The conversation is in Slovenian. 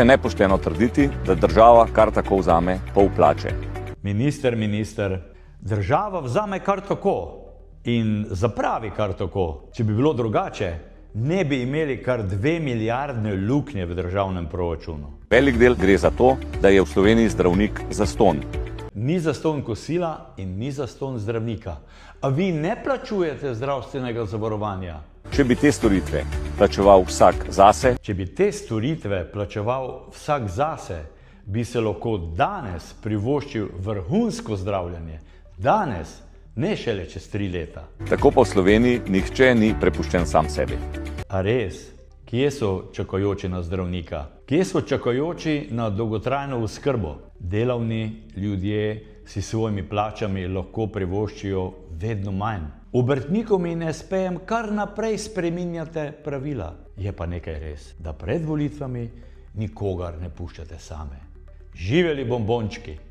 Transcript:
Je nepošteno trditi, da država kar tako vzame pol plače. Minister, država vzame kar tako in zapravi kar tako. Če bi bilo drugače, ne bi imeli kar 2 milijardne luknje v državnem proračunu. Velik del gre za to, da je v Sloveniji zdravnik zastonj. Ni zastonj kosila in ni zastonj zdravnika. A vi ne plačujete zdravstvenega zavarovanja? Če bi te storitve plačeval vsak zase, bi se lahko danes privoščil vrhunsko zdravljenje. Danes, ne šele čez 3 leta. tako pa v Sloveniji nihče ni prepuščen sam sebi. A res? Kje so čakajoči na zdravnika? Kje so čakajoči na dolgotrajno oskrbo? Delavni ljudje si s svojimi plačami lahko privoščijo vedno manj. Obrtnikom in espejem kar naprej spreminjate pravila. Je pa nekaj res, da pred volitvami nikogar ne puščate same. Živeli bombončki!